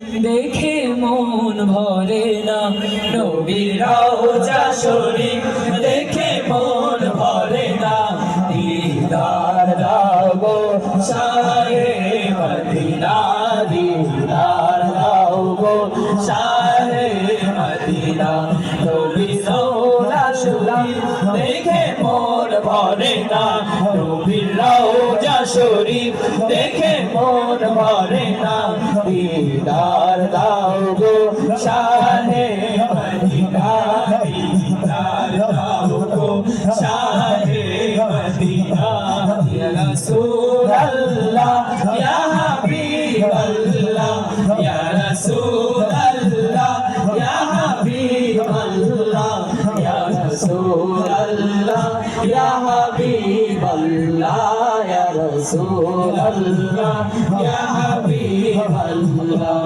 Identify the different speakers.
Speaker 1: দেখে মন ভরে না নবীর রওজা শরীফ দেখে মন ভরে না দিদার দাও শাহে মদিনা দিদার দাও শাহে মদিনা নবীর রওজা শরীফ দেখে মন ভরে না নবীর রওজা শরীফ দেখে মন ভরে না দিদার দাও গো শাহে মদিনা দিদার দাও গো শাহে মদিনা ইয়া রাসূলুল্লাহ ইয়া হাবিবাল্লাহ ইয়া রাসূলুল্লাহ ইয়া হাবিবাল্লাহ ইয়া রাসূলুল্লাহ ইয়া হাবিবাল্লাহ ইয়া রাসূলুল্লাহ ইয়া হাবিবাল্লাহ